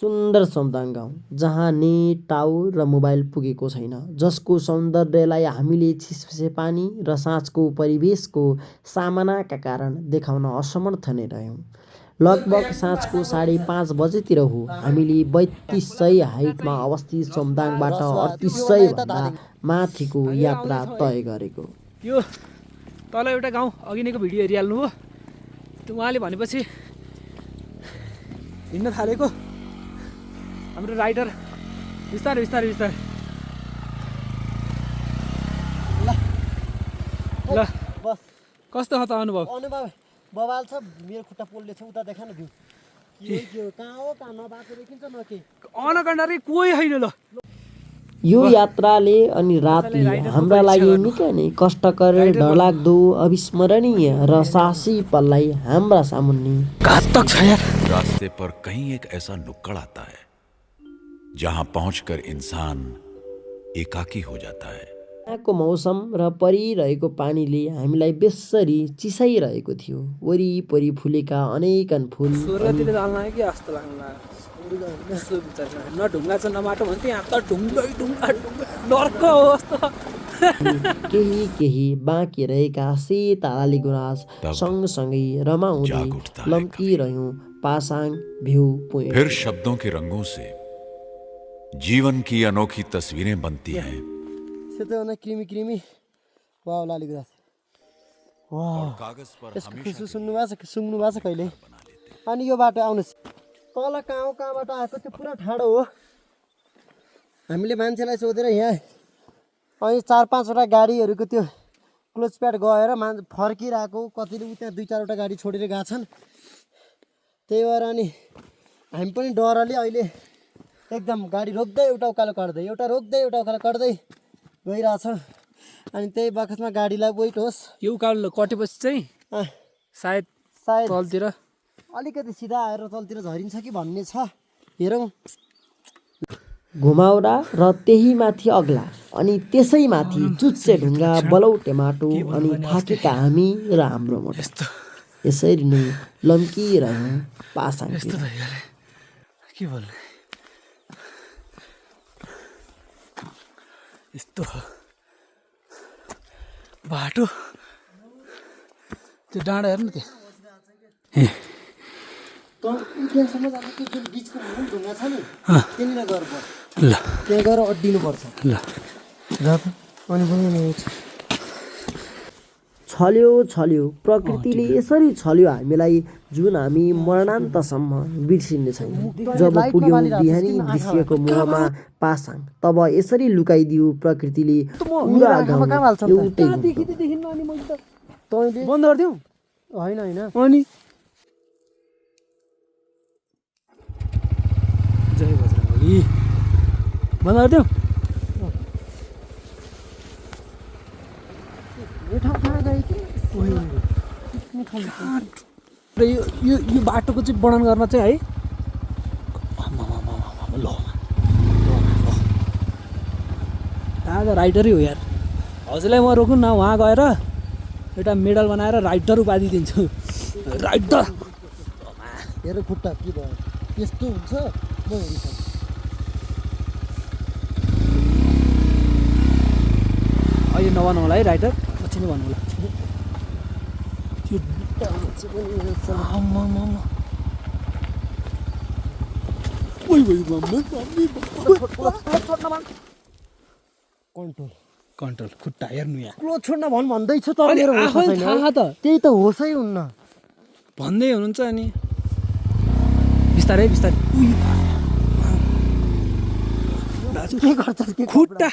सुन्दर समदाङ गाउँ जहाँ नेट टावर र मोबाइल पुगेको छैन, जसको सौन्दर्यलाई हामीले छिसफिसे पानी र साँझको परिवेशको सामनाका कारण देखाउन असमर्थ नै रह्यौँ। लगभग साँझको 5:30 बजेतिर हो हामीले 3200 हाइटमा अवस्थित समदाङबाट 3800 भन्दा माथिको यात्रा तय गरेको। यो तल एउटा गाउँ अघि नैको भिडियो हेरिहाल्नु हो, उहाँले भनेपछि हिँड्न थालेको हाम्रो राइडर बिस्तारै बिस्तारै बिस्तारै ल बस कस्तो छ त अनुभव? बवाल छ। मेरो खुट्टा पोल्ने छ, उता देखा न भ्यू के हो, कहाँ हो, कहाँ नबाटो देखिन्छ न के अनकन्डरी कोही छैन। ल यो यात्राले अनि रातले हाम्रा लागि निकै नै कष्टकर, डरलाग्दो, अविस्मरणीय र साहसी पललाई हाम्रा सामुन्ने घातक छ यार। रास्ते पर कहीं एक ऐसा नुक्कड़ आता है जहां पहुंचकर इंसान एकाकी हो जाता है। यहाँको मौसम र परिरहेको पानीले हामीलाई बेसरी चिसाइरहेको थियो। वरिपरि फुलेका अनेकन फुल स्वर्गतिर जान्न कि जस्तो लाग्ला। न ढुङ्गा छ न माटो भन्थे, यहाँ त ढुङ्गै ढुङ्गा ढुङ्गा नर्क हो जस्तो। केही बाँकी रहेका सेता लाली गुराँस सँगसँगै रमाउँदै लम्किरह्यौँ पासाङ भ्यू पोइन्ट। फिर शब्दों के रंगों से जीवन की अनोखी तस्वीरें बनती हैं। सेतो न क्रिमी वाह लाली गुराँस वाह। कागज पर यसको खुसु सुन्नु भएको छ कहिले? अनि यो बाटो आउनुहोस्, तल कहाँबाट आएको त्यो पुरा ठाडो हो। हामीले मान्छेलाई सोधेर यहाँ अनि 4-5वटा गाडीहरूको त्यो क्लोज प्याड गएर फर्किरहेको, कतिले त्यहाँ 2-4वटा गाडी छोडेर गएको छन्। त्यही भएर अनि हामी पनि डरले अहिले एकदम गाडी रोक्दै एउटा उकालो काट्दै गइरहेछ। अनि त्यही बखतमा गाडीलाई वेट होस्, यो उकालो कटेपछि चाहिँ सायद तलतिर अलिकति सिधा आएर तलतिर झरिन्छ कि भन्ने छ, हेरौँ। घुमाउरा र त्यही माथि अग्ला अनि त्यसै माथि चुच्चे ढुङ्गा, बलौटे माटो अनि थाकेका हामी र हाम्रो मोटो। यसरी नै लम्किरह्यौँ पासाङ। के भन्ने यस्तो बाटो, त्यो डाँडा हेर्नु त्यहाँ त्यहाँसम्म जानु त्यो जुन बिचको ढुङ्गा छ नि, त्यहाँनिर गएर पर्छ। ल त्यहाँ गएर अड्डिनुपर्छ। ल अनि पनि छल्यो प्रकृतिले यसरी छल्यो हामीलाई, जुन हामी मरणान्तसम्म बिर्सिने छैन। जब पुग्यौँ बिहानी दृश्यको मुखमा पासाङ, तब यसरी लुकाइदियो प्रकृतिले पुरा गाउँ एउटै बन्द गरिदिउँ होइन अनि जय बजरङ्गबली बन्द गरिदिउँ। र यो बाटोको चाहिँ वर्णन गर्न चाहिँ है, ल आज राइडरै हो यार। हजुरलाई म रोक्नु न, वहाँ गएर एउटा मेडल बनाएर राइडर उपाधि दिन्छु। राइडर हेर खुट्टा के भयो, यस्तो हुन्छ म हेरिसक्छु। अहिले नभनौँ होला है राइडर, पछि नै भन्नु होला। कन्ट्रोल खुट्टा हेर्नु यहाँ, क्लोज छोड्न भन्दैछु तर मेरो होस आफै छैन। थाहा त त्यही त होसै हुन्न भन्दै हुनुहुन्छ। अनि बिस्तारै बिस्तारै दाजु के गर्छस् के खुट्टा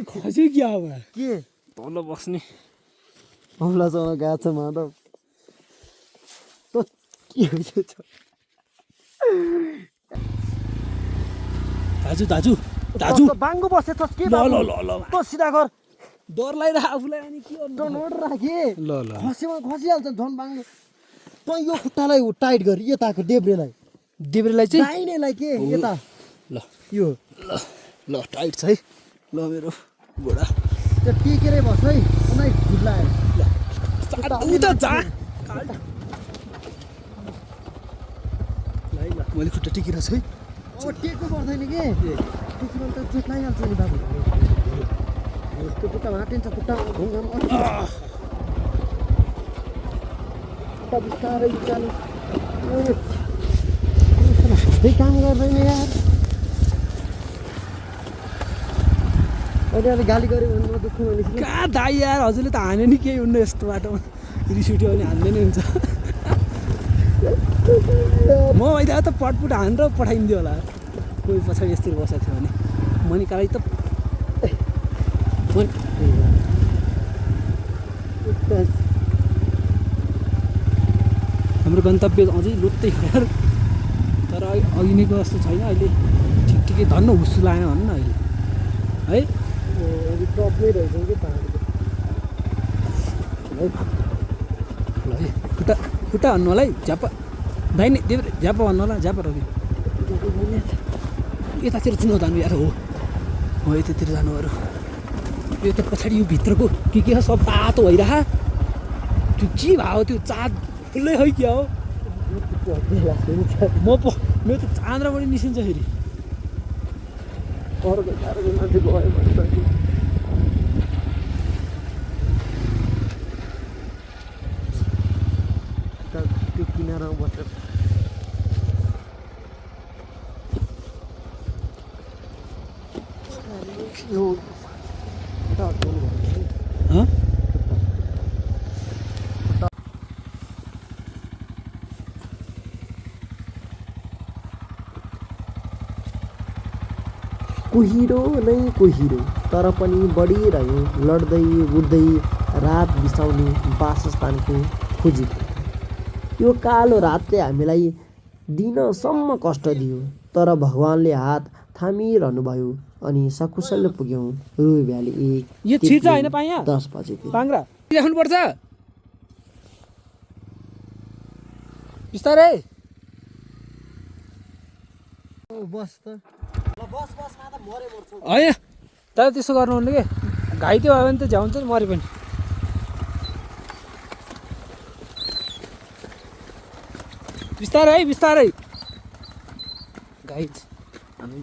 खस्यो क्या अब के तल बस्ने औलासँग गएको छ माधव। त के हुन्छ दाजु दाजु दाजु बाङ्गो बसेछस् के? ल ल ल ल त सिधा गर, डर लागिरहेको आफूलाई। अनि के गर्नु? त नोट राखे ल ल खसिहाल्छ झन् बाङ्गो। त यो खुट्टालाई टाइट गर, यताको देब्रेलाई चाहिँ दाहिनेलाई के यता ल यो ल ल टाइट छ है। ल मेरो घोडा त्यो टेकेरै बस है, कुनै खुल्लाएर उता जा। ल मैले खुट्टा टेकिरहेको छु है टेक्नु पर्दैन के टेक्नु भने त चोट लागिहाल्छ नि बाबु त्यो खुट्टा भाँटिन्छ खुट्टा घुमघाम खुट्टा बिस्तारै चालु हातै काम गर्दैन यार अहिले गाली गऱ्यो भने म दुःख भनेपछि कहाँ दाइ यार हजुरले त हाने नि केही हुन्न यस्तो बाटोमा रिस उठ्यो भने हान्दै नै हुन्छ म अहिले त पटपुट हानेर पठाइदिन्थ्यो होला कोही पछाडि यस्तो बसेको थियो भने मनिकालाई त हाम्रो गन्तव्य अझै लुत्तै यार तर अघि नैको जस्तो छैन अहिले ठिक ठिकै धन्न हुस्सु लागेन भन्न न अहिले है टपमै रहेछ कि ल है खुट्टा खुट्टा भन्नु होला है झ्याप्पा दाहिने देब्रे झ्याप्पा भन्नु होला झ्याप्पा रोक्यो यतातिर चुनाउ जानु यार हो यतातिर जानुहरू यो त पछाडि यो भित्रको के छ सब तातो भइरह त्यो के भयो त्यो चाँद फुल्लै खै क्या हो मेरो त चाँद्राबाट निस्किन्छ फेरि अर्को मान्छे गयो भने त्यो किनारमा बसेर यो कुहिरो नै कुहिरो तर पनि बढिरह्यो लड्दै उड्दै रात बिसाउने वासस्थानको खोजी यो कालो रातले हामीलाई दिनसम्म कष्ट दियो तर भगवानले हात थामिरहनुभयो अनि सकुशल पुग्यौँ रुई भ्याली यो छिर्छ होइन पाइया 10 बजेतिर पाङ्ग्रा देखाउनुपर्छ बिस्तारै बस त होइन तर त्यसो गर्नुहुन्न कि घाइते भयो भने त झ्याउँछ नि मरे पनि बिस्तारै है बिस्तारै गाइज हामी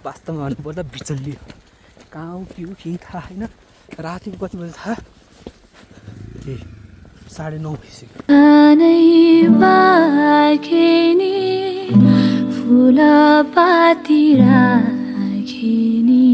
वास्तवमा भन्नुपर्दा बिचल्लियो कहाँ हो के हो केही थाहा होइन रातिको कति बजी थाहा ए 9:30 भइसक्यो फुल पाती राखिनी